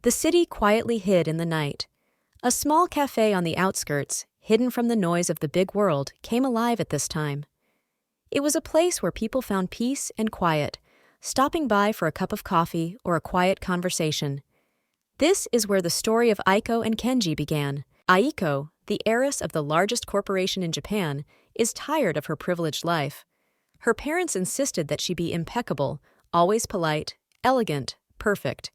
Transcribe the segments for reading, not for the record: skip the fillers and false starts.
The city quietly hid in the night. A small café on the outskirts, hidden from the noise of the big world, came alive at this time. It was a place where people found peace and quiet, stopping by for a cup of coffee or a quiet conversation. This is where the story of Aiko and Kenji began. Aiko, the heiress of the largest corporation in Japan, is tired of her privileged life. Her parents insisted that she be impeccable, always polite, elegant, perfect.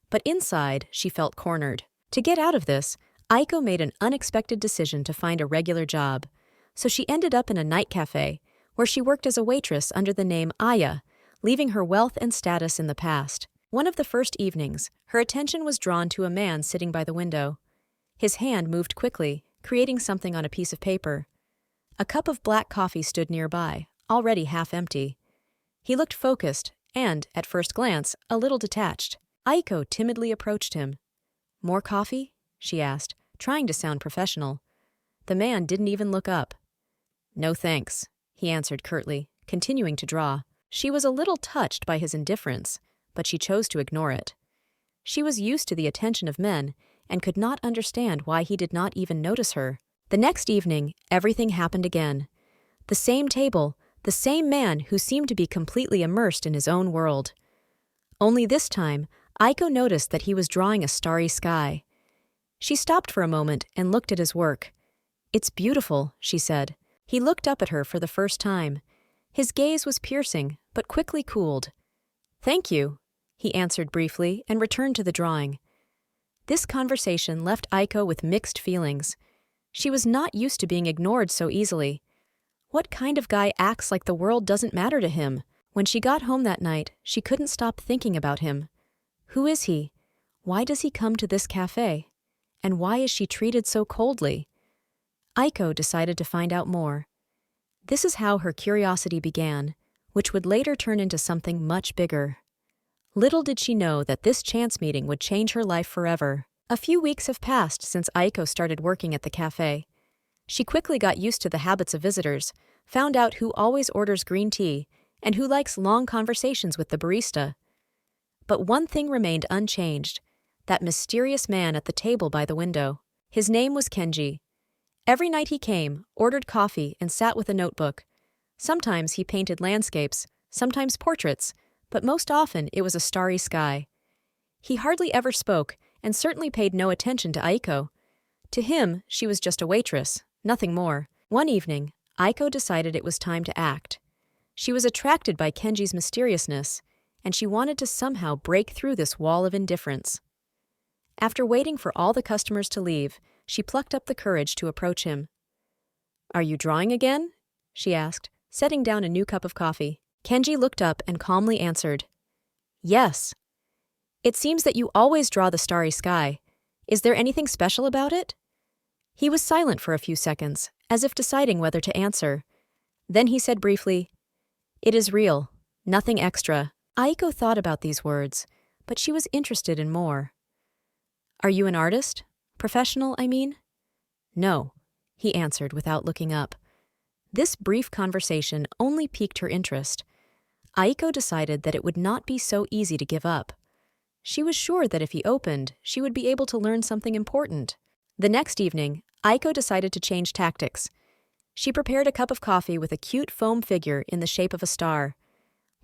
But inside, she felt cornered. To get out of this, Aiko made an unexpected decision to find a regular job. So she ended up in a night cafe, where she worked as a waitress under the name Aya, leaving her wealth and status in the past. One of the first evenings, her attention was drawn to a man sitting by the window. His hand moved quickly, creating something on a piece of paper. A cup of black coffee stood nearby, already half empty. He looked focused and, at first glance, a little detached. Aiko timidly approached him. "More coffee?" she asked, trying to sound professional. The man didn't even look up. "No thanks," he answered curtly, continuing to draw. She was a little touched by his indifference, but she chose to ignore it. She was used to the attention of men and could not understand why he did not even notice her. The next evening, everything happened again. The same table, the same man who seemed to be completely immersed in his own world. Only this time, Aiko noticed that he was drawing a starry sky. She stopped for a moment and looked at his work. "It's beautiful," she said. He looked up at her for the first time. His gaze was piercing, but quickly cooled. "Thank you," he answered briefly and returned to the drawing. This conversation left Aiko with mixed feelings. She was not used to being ignored so easily. What kind of guy acts like the world doesn't matter to him? When she got home that night, she couldn't stop thinking about him. Who is he? Why does he come to this cafe? And why is she treated so coldly? Aiko decided to find out more. This is how her curiosity began, which would later turn into something much bigger. Little did she know that this chance meeting would change her life forever. A few weeks have passed since Aiko started working at the cafe. She quickly got used to the habits of visitors, found out who always orders green tea, and who likes long conversations with the barista. But one thing remained unchanged, that mysterious man at the table by the window. His name was Kenji. Every night he came, ordered coffee, and sat with a notebook. Sometimes he painted landscapes, sometimes portraits, but most often it was a starry sky. He hardly ever spoke, and certainly paid no attention to Aiko. To him, she was just a waitress, nothing more. One evening, Aiko decided it was time to act. She was attracted by Kenji's mysteriousness, and she wanted to somehow break through this wall of indifference. After waiting for all the customers to leave, she plucked up the courage to approach him. "Are you drawing again?" she asked, setting down a new cup of coffee. Kenji looked up and calmly answered, "Yes. It seems that you always draw the starry sky. Is there anything special about it?" He was silent for a few seconds, as if deciding whether to answer. Then he said briefly, "It is real, nothing extra." Aiko thought about these words, but she was interested in more. "Are you an artist? Professional, I mean?" "No," he answered without looking up. This brief conversation only piqued her interest. Aiko decided that it would not be so easy to give up. She was sure that if he opened, she would be able to learn something important. The next evening, Aiko decided to change tactics. She prepared a cup of coffee with a cute foam figure in the shape of a star.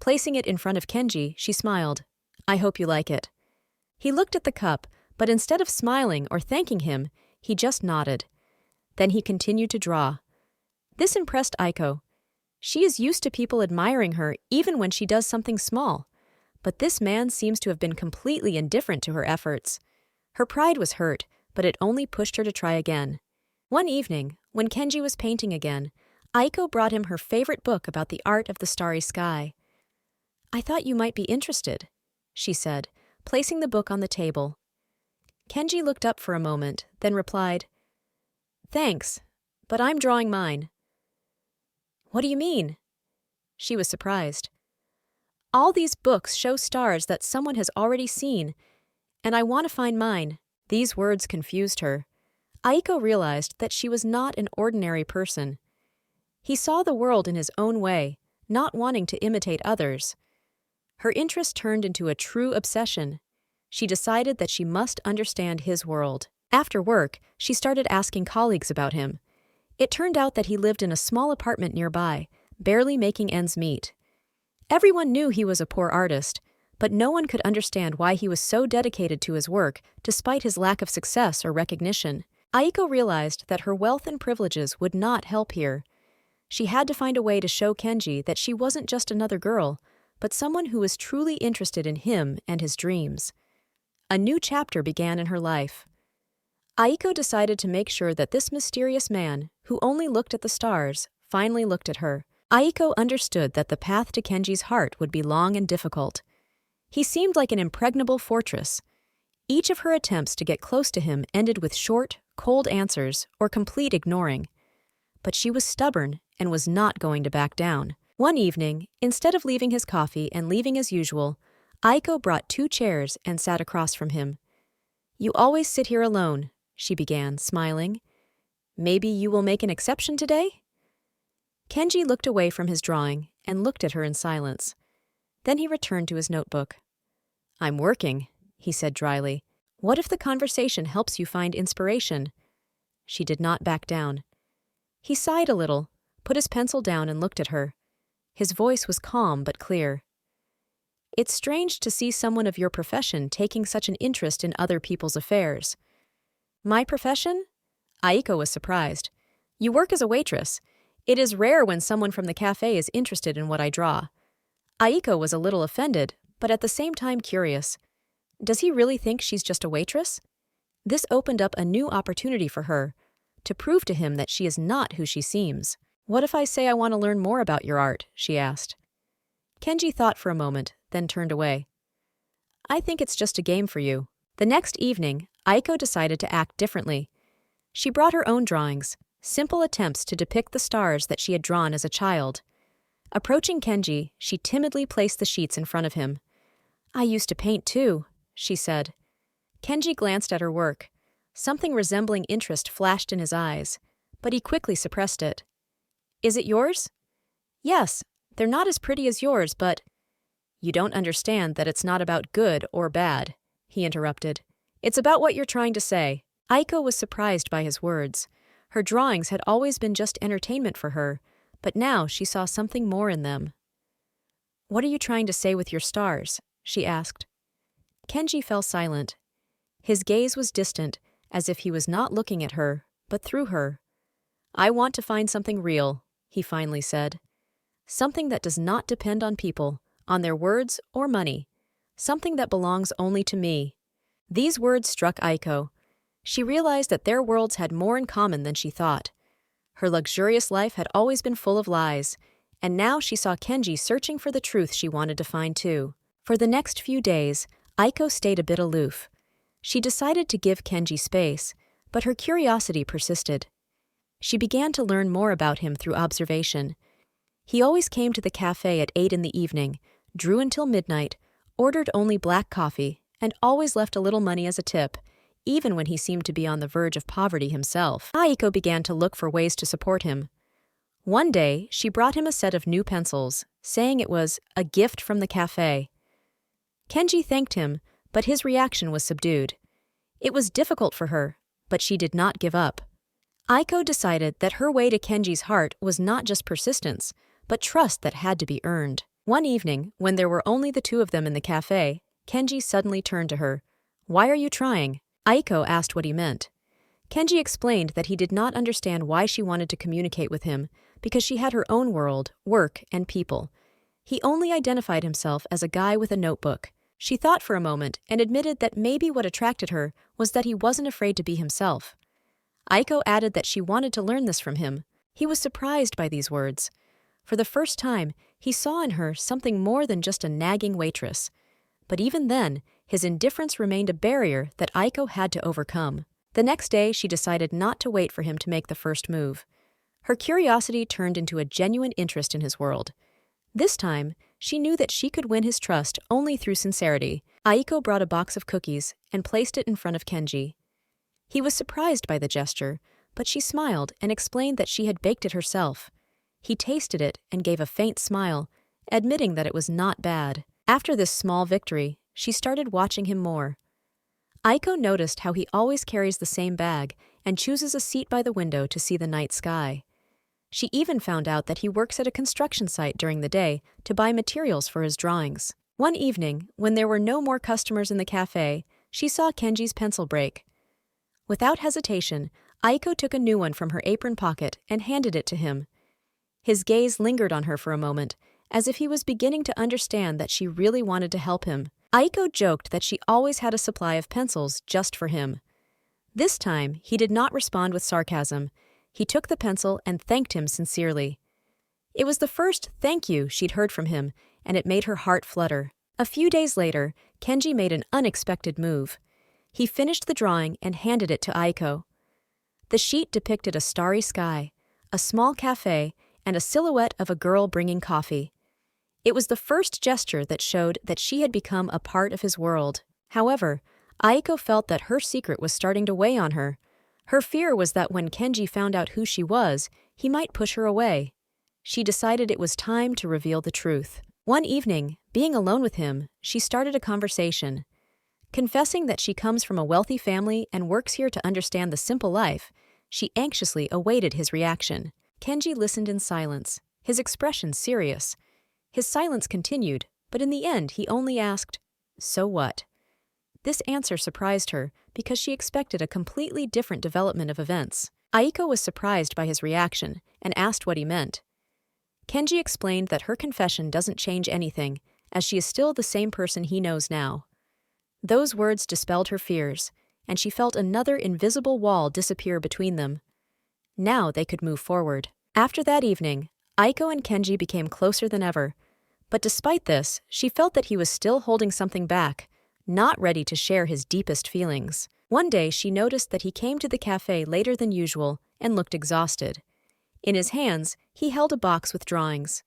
Placing it in front of Kenji, she smiled. "I hope you like it." He looked at the cup, but instead of smiling or thanking him, he just nodded. Then he continued to draw. This impressed Aiko. She is used to people admiring her even when she does something small. But this man seems to have been completely indifferent to her efforts. Her pride was hurt, but it only pushed her to try again. One evening, when Kenji was painting again, Aiko brought him her favorite book about the art of the starry sky. "I thought you might be interested," she said, placing the book on the table. Kenji looked up for a moment, then replied, "Thanks, but I'm drawing mine." "What do you mean?" She was surprised. "All these books show stars that someone has already seen, and I want to find mine." These words confused her. Aiko realized that she was not an ordinary person. He saw the world in his own way, not wanting to imitate others. Her interest turned into a true obsession. She decided that she must understand his world. After work, she started asking colleagues about him. It turned out that he lived in a small apartment nearby, barely making ends meet. Everyone knew he was a poor artist, but no one could understand why he was so dedicated to his work despite his lack of success or recognition. Aiko realized that her wealth and privileges would not help here. She had to find a way to show Kenji that she wasn't just another girl, but someone who was truly interested in him and his dreams. A new chapter began in her life. Aiko decided to make sure that this mysterious man, who only looked at the stars, finally looked at her. Aiko understood that the path to Kenji's heart would be long and difficult. He seemed like an impregnable fortress. Each of her attempts to get close to him ended with short, cold answers or complete ignoring. But she was stubborn and was not going to back down. One evening, instead of leaving his coffee and leaving as usual, Aiko brought 2 chairs and sat across from him. "You always sit here alone," she began, smiling. "Maybe you will make an exception today?" Kenji looked away from his drawing and looked at her in silence. Then he returned to his notebook. "I'm working," he said dryly. "What if the conversation helps you find inspiration?" She did not back down. He sighed a little, put his pencil down and looked at her. His voice was calm but clear. "It's strange to see someone of your profession taking such an interest in other people's affairs." "My profession?" Aiko was surprised. "You work as a waitress. It is rare when someone from the café is interested in what I draw." Aiko was a little offended, but at the same time curious. Does he really think she's just a waitress? This opened up a new opportunity for her, to prove to him that she is not who she seems. "What if I say I want to learn more about your art?" she asked. Kenji thought for a moment, then turned away. "I think it's just a game for you." The next evening, Aiko decided to act differently. She brought her own drawings, simple attempts to depict the stars that she had drawn as a child. Approaching Kenji, she timidly placed the sheets in front of him. "I used to paint too," she said. Kenji glanced at her work. Something resembling interest flashed in his eyes, but he quickly suppressed it. "Is it yours?" "Yes, they're not as pretty as yours, but—" "You don't understand that it's not about good or bad," he interrupted. "It's about what you're trying to say." Aiko was surprised by his words. Her drawings had always been just entertainment for her, but now she saw something more in them. "What are you trying to say with your stars?" she asked. Kenji fell silent. His gaze was distant, as if he was not looking at her, but through her. "I want to find something real," he finally said. "Something that does not depend on people, on their words or money. Something that belongs only to me." These words struck Aiko. She realized that their worlds had more in common than she thought. Her luxurious life had always been full of lies, and now she saw Kenji searching for the truth she wanted to find too. For the next few days, Aiko stayed a bit aloof. She decided to give Kenji space, but her curiosity persisted. She began to learn more about him through observation. He always came to the café at 8 in the evening, drew until midnight, ordered only black coffee, and always left a little money as a tip, even when he seemed to be on the verge of poverty himself. Aiko began to look for ways to support him. One day, she brought him a set of new pencils, saying it was a gift from the café. Kenji thanked him, but his reaction was subdued. It was difficult for her, but she did not give up. Aiko decided that her way to Kenji's heart was not just persistence, but trust that had to be earned. One evening, when there were only the 2 of them in the café, Kenji suddenly turned to her. "Why are you trying?" Aiko asked what he meant. Kenji explained that he did not understand why she wanted to communicate with him, because she had her own world, work, and people. He only identified himself as a guy with a notebook. She thought for a moment and admitted that maybe what attracted her was that he wasn't afraid to be himself. Aiko added that she wanted to learn this from him. He was surprised by these words. For the first time, he saw in her something more than just a nagging waitress. But even then, his indifference remained a barrier that Aiko had to overcome. The next day, she decided not to wait for him to make the first move. Her curiosity turned into a genuine interest in his world. This time, she knew that she could win his trust only through sincerity. Aiko brought a box of cookies and placed it in front of Kenji. He was surprised by the gesture, but she smiled and explained that she had baked it herself. He tasted it and gave a faint smile, admitting that it was not bad. After this small victory, she started watching him more. Aiko noticed how he always carries the same bag and chooses a seat by the window to see the night sky. She even found out that he works at a construction site during the day to buy materials for his drawings. One evening, when there were no more customers in the cafe, she saw Kenji's pencil break. Without hesitation, Aiko took a new one from her apron pocket and handed it to him. His gaze lingered on her for a moment, as if he was beginning to understand that she really wanted to help him. Aiko joked that she always had a supply of pencils just for him. This time, he did not respond with sarcasm. He took the pencil and thanked him sincerely. It was the first thank you she'd heard from him, and it made her heart flutter. A few days later, Kenji made an unexpected move. He finished the drawing and handed it to Aiko. The sheet depicted a starry sky, a small cafe, and a silhouette of a girl bringing coffee. It was the first gesture that showed that she had become a part of his world. However, Aiko felt that her secret was starting to weigh on her. Her fear was that when Kenji found out who she was, he might push her away. She decided it was time to reveal the truth. One evening, being alone with him, she started a conversation. Confessing that she comes from a wealthy family and works here to understand the simple life, she anxiously awaited his reaction. Kenji listened in silence, his expression serious. His silence continued, but in the end he only asked, "So what?" This answer surprised her because she expected a completely different development of events. Aiko was surprised by his reaction and asked what he meant. Kenji explained that her confession doesn't change anything, as she is still the same person he knows now. Those words dispelled her fears, and she felt another invisible wall disappear between them. Now they could move forward. After that evening, Aiko and Kenji became closer than ever. But despite this, she felt that he was still holding something back, not ready to share his deepest feelings. One day she noticed that he came to the cafe later than usual and looked exhausted. In his hands, he held a box with drawings.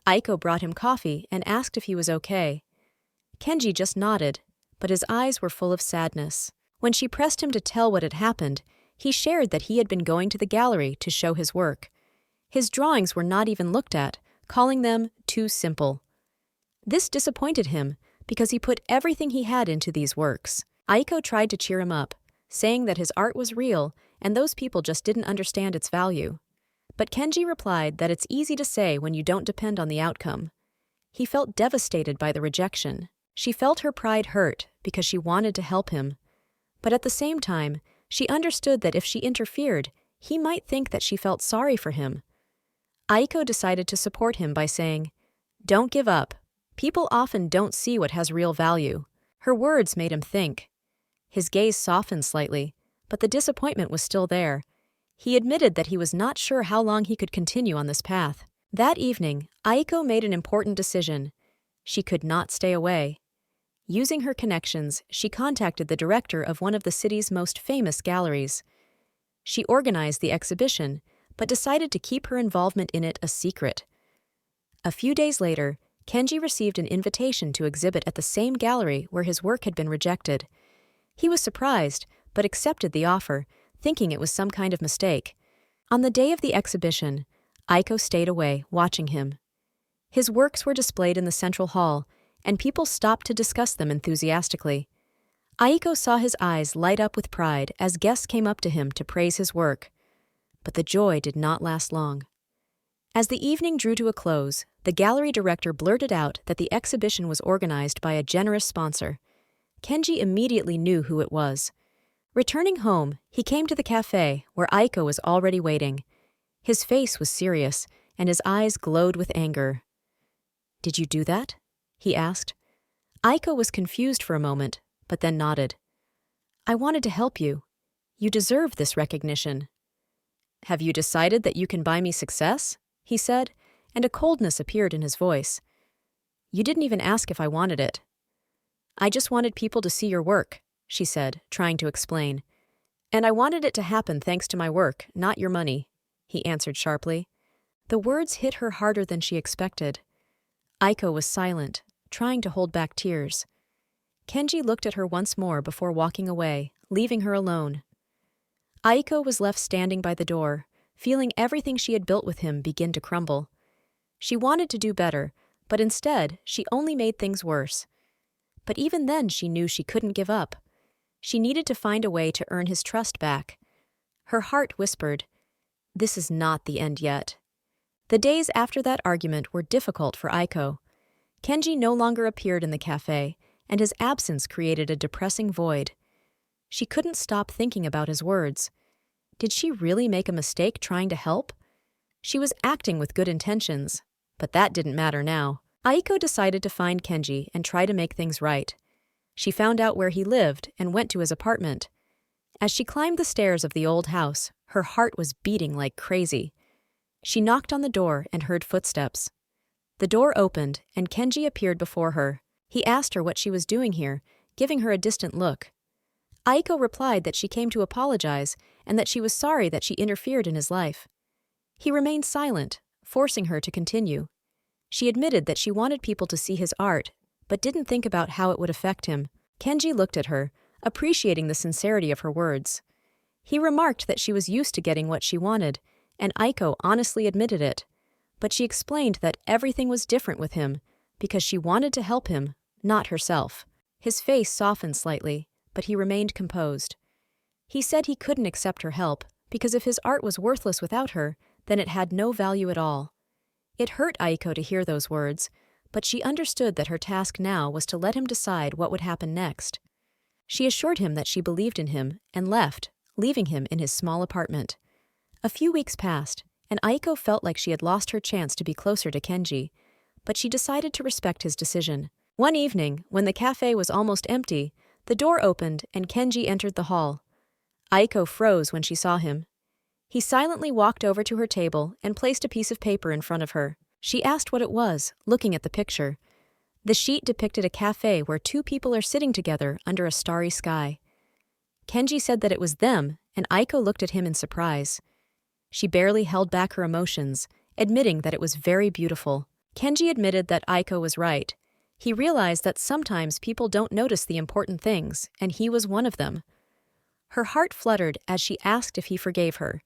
Aiko brought him coffee and asked if he was okay. Kenji just nodded, but his eyes were full of sadness. When she pressed him to tell what had happened, he shared that he had been going to the gallery to show his work. His drawings were not even looked at, calling them too simple. This disappointed him because he put everything he had into these works. Aiko tried to cheer him up, saying that his art was real and those people just didn't understand its value. But Kenji replied that it's easy to say when you don't depend on the outcome. He felt devastated by the rejection. She felt her pride hurt because she wanted to help him. But at the same time, she understood that if she interfered, he might think that she felt sorry for him. Aiko decided to support him by saying, "Don't give up. People often don't see what has real value." Her words made him think. His gaze softened slightly, but the disappointment was still there. He admitted that he was not sure how long he could continue on this path. That evening, Aiko made an important decision. She could not stay away. Using her connections, she contacted the director of one of the city's most famous galleries. She organized the exhibition, but decided to keep her involvement in it a secret. A few days later, Kenji received an invitation to exhibit at the same gallery where his work had been rejected. He was surprised, but accepted the offer, thinking it was some kind of mistake. On the day of the exhibition, Aiko stayed away, watching him. His works were displayed in the central hall, and people stopped to discuss them enthusiastically. Aiko saw his eyes light up with pride as guests came up to him to praise his work. But the joy did not last long. As the evening drew to a close, the gallery director blurted out that the exhibition was organized by a generous sponsor. Kenji immediately knew who it was. Returning home, he came to the cafe, where Aiko was already waiting. His face was serious, and his eyes glowed with anger. "Did you do that?" he asked. Aiko was confused for a moment, but then nodded. "I wanted to help you. You deserve this recognition." "Have you decided that you can buy me success?" he said, and a coldness appeared in his voice. "You didn't even ask if I wanted it." "I just wanted people to see your work," she said, trying to explain. "And I wanted it to happen thanks to my work, not your money," he answered sharply. The words hit her harder than she expected. Aiko was silent, trying to hold back tears. Kenji looked at her once more before walking away, leaving her alone. Aiko was left standing by the door, feeling everything she had built with him begin to crumble. She wanted to do better, but instead she only made things worse. But even then she knew she couldn't give up. She needed to find a way to earn his trust back. Her heart whispered, "This is not the end yet." The days after that argument were difficult for Aiko. Kenji no longer appeared in the cafe, and his absence created a depressing void. She couldn't stop thinking about his words. Did she really make a mistake trying to help? She was acting with good intentions, but that didn't matter now. Aiko decided to find Kenji and try to make things right. She found out where he lived and went to his apartment. As she climbed the stairs of the old house, her heart was beating like crazy. She knocked on the door and heard footsteps. The door opened, and Kenji appeared before her. He asked her what she was doing here, giving her a distant look. Aiko replied that she came to apologize and that she was sorry that she interfered in his life. He remained silent, forcing her to continue. She admitted that she wanted people to see his art, but didn't think about how it would affect him. Kenji looked at her, appreciating the sincerity of her words. He remarked that she was used to getting what she wanted, and Aiko honestly admitted it. But she explained that everything was different with him, because she wanted to help him, not herself. His face softened slightly, but he remained composed. He said he couldn't accept her help, because if his art was worthless without her, then it had no value at all. It hurt Aiko to hear those words, but she understood that her task now was to let him decide what would happen next. She assured him that she believed in him and left, leaving him in his small apartment. A few weeks passed, and Aiko felt like she had lost her chance to be closer to Kenji, but she decided to respect his decision. One evening, when the cafe was almost empty, the door opened and Kenji entered the hall. Aiko froze when she saw him. He silently walked over to her table and placed a piece of paper in front of her. She asked what it was, looking at the picture. The sheet depicted a cafe where two people are sitting together under a starry sky. Kenji said that it was them, and Aiko looked at him in surprise. She barely held back her emotions, admitting that it was very beautiful. Kenji admitted that Aiko was right. He realized that sometimes people don't notice the important things, and he was one of them. Her heart fluttered as she asked if he forgave her.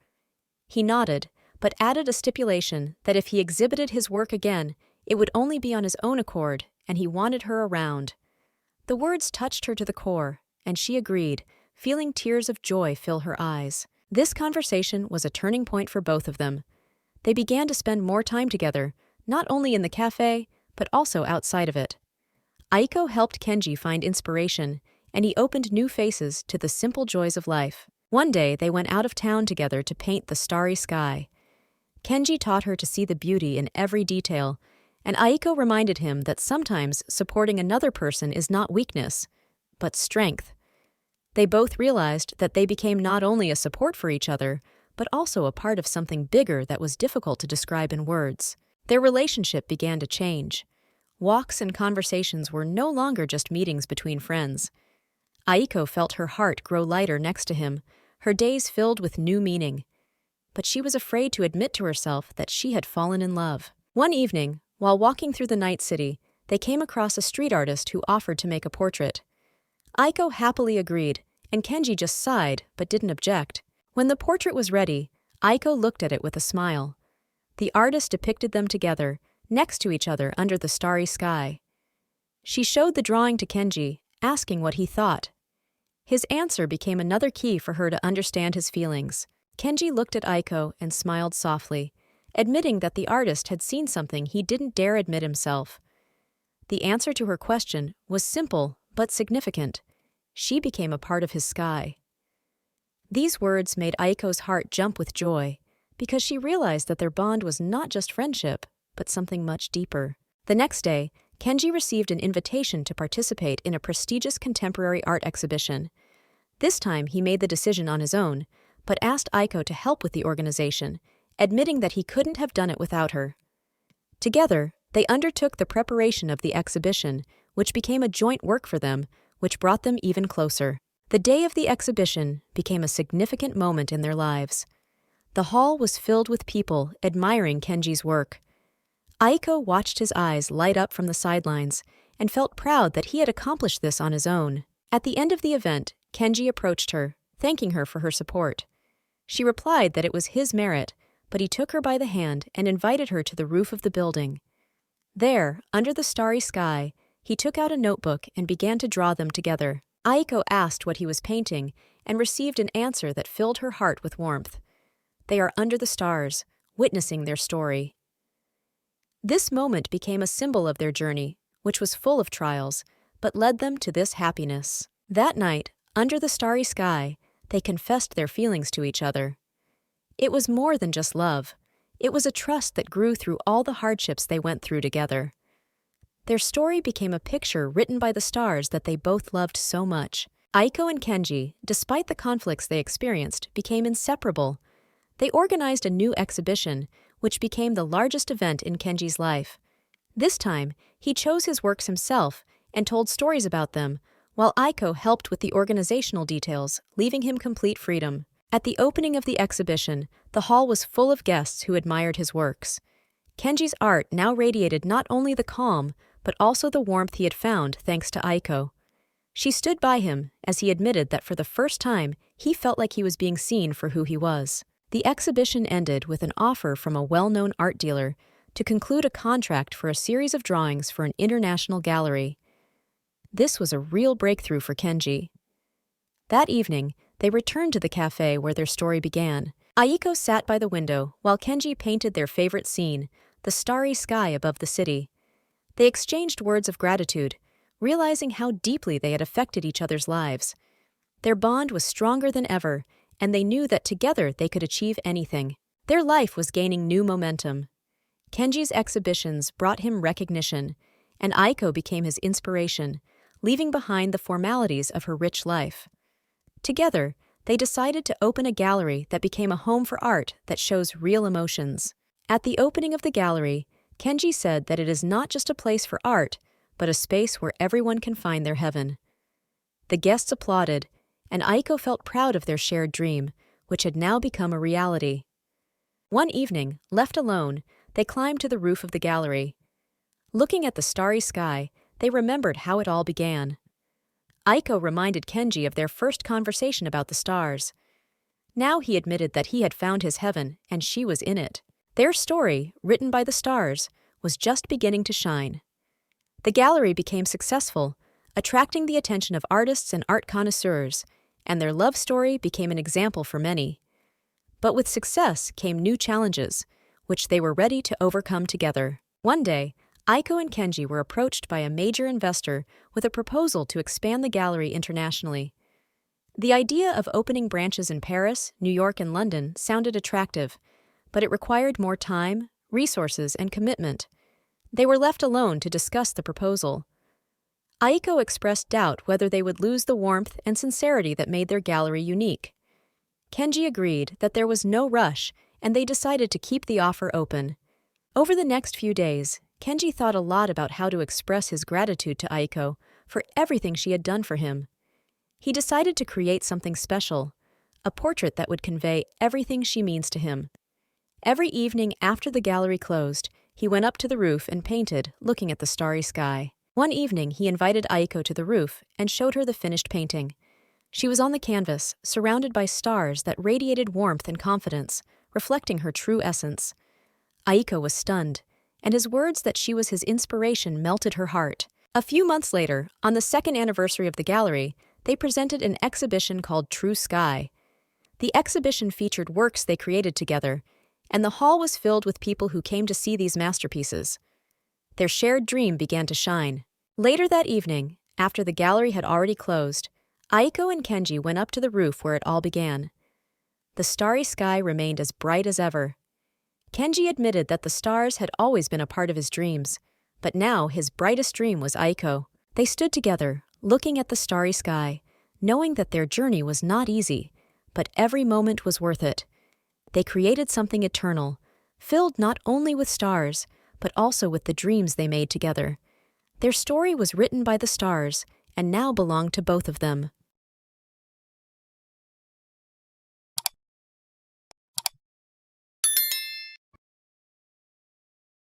He nodded, but added a stipulation that if he exhibited his work again, it would only be on his own accord, and he wanted her around. The words touched her to the core, and she agreed, feeling tears of joy fill her eyes. This conversation was a turning point for both of them. They began to spend more time together, not only in the cafe, but also outside of it. Aiko helped Kenji find inspiration, and he opened new faces to the simple joys of life. One day, they went out of town together to paint the starry sky. Kenji taught her to see the beauty in every detail, and Aiko reminded him that sometimes supporting another person is not weakness, but strength. They both realized that they became not only a support for each other, but also a part of something bigger that was difficult to describe in words. Their relationship began to change. Walks and conversations were no longer just meetings between friends. Aiko felt her heart grow lighter next to him, her days filled with new meaning. But she was afraid to admit to herself that she had fallen in love. One evening, while walking through the night city, they came across a street artist who offered to make a portrait. Aiko happily agreed, and Kenji just sighed but didn't object. When the portrait was ready, Aiko looked at it with a smile. The artist depicted them together, next to each other under the starry sky. She showed the drawing to Kenji, asking what he thought. His answer became another key for her to understand his feelings. Kenji looked at Aiko and smiled softly, admitting that the artist had seen something he didn't dare admit himself. The answer to her question was simple but significant. She became a part of his sky. These words made Aiko's heart jump with joy, because she realized that their bond was not just friendship, but something much deeper. The next day, Kenji received an invitation to participate in a prestigious contemporary art exhibition. This time he made the decision on his own, but asked Aiko to help with the organization, admitting that he couldn't have done it without her. Together, they undertook the preparation of the exhibition, which became a joint work for them, which brought them even closer. The day of the exhibition became a significant moment in their lives. The hall was filled with people admiring Kenji's work. Aiko watched his eyes light up from the sidelines and felt proud that he had accomplished this on his own. At the end of the event, Kenji approached her, thanking her for her support. She replied that it was his merit, but he took her by the hand and invited her to the roof of the building. There, under the starry sky, he took out a notebook and began to draw them together. Aiko asked what he was painting and received an answer that filled her heart with warmth. They are under the stars, witnessing their story. This moment became a symbol of their journey, which was full of trials, but led them to this happiness. That night, under the starry sky, they confessed their feelings to each other. It was more than just love. It was a trust that grew through all the hardships they went through together. Their story became a picture written by the stars that they both loved so much. Aiko and Kenji, despite the conflicts they experienced, became inseparable. They organized a new exhibition, which became the largest event in Kenji's life. This time, he chose his works himself and told stories about them, while Aiko helped with the organizational details, leaving him complete freedom. At the opening of the exhibition, the hall was full of guests who admired his works. Kenji's art now radiated not only the calm, but also the warmth he had found thanks to Aiko. She stood by him as he admitted that for the first time, he felt like he was being seen for who he was. The exhibition ended with an offer from a well-known art dealer to conclude a contract for a series of drawings for an international gallery. This was a real breakthrough for Kenji. That evening, they returned to the café where their story began. Aiko sat by the window while Kenji painted their favorite scene, the starry sky above the city. They exchanged words of gratitude, realizing how deeply they had affected each other's lives. Their bond was stronger than ever, and they knew that together they could achieve anything. Their life was gaining new momentum. Kenji's exhibitions brought him recognition, and Aiko became his inspiration, leaving behind the formalities of her rich life. Together, they decided to open a gallery that became a home for art that shows real emotions. At the opening of the gallery, Kenji said that it is not just a place for art, but a space where everyone can find their heaven. The guests applauded, and Aiko felt proud of their shared dream, which had now become a reality. One evening, left alone, they climbed to the roof of the gallery. Looking at the starry sky, they remembered how it all began. Aiko reminded Kenji of their first conversation about the stars. Now he admitted that he had found his heaven, and she was in it. Their story, written by the stars, was just beginning to shine. The gallery became successful, attracting the attention of artists and art connoisseurs, and their love story became an example for many. But with success came new challenges, which they were ready to overcome together. One day, Aiko and Kenji were approached by a major investor with a proposal to expand the gallery internationally. The idea of opening branches in Paris, New York, and London sounded attractive, but it required more time, resources, and commitment. They were left alone to discuss the proposal. Aiko expressed doubt whether they would lose the warmth and sincerity that made their gallery unique. Kenji agreed that there was no rush, and they decided to keep the offer open. Over the next few days, Kenji thought a lot about how to express his gratitude to Aiko for everything she had done for him. He decided to create something special, a portrait that would convey everything she means to him. Every evening after the gallery closed, he went up to the roof and painted, looking at the starry sky. One evening, he invited Aiko to the roof and showed her the finished painting. She was on the canvas, surrounded by stars that radiated warmth and confidence, reflecting her true essence. Aiko was stunned, and his words that she was his inspiration melted her heart. A few months later, on the second anniversary of the gallery, they presented an exhibition called True Sky. The exhibition featured works they created together, and the hall was filled with people who came to see these masterpieces. Their shared dream began to shine. Later that evening, after the gallery had already closed, Aiko and Kenji went up to the roof where it all began. The starry sky remained as bright as ever. Kenji admitted that the stars had always been a part of his dreams, but now his brightest dream was Aiko. They stood together, looking at the starry sky, knowing that their journey was not easy, but every moment was worth it. They created something eternal, filled not only with stars, but also with the dreams they made together. Their story was written by the stars, and now belonged to both of them.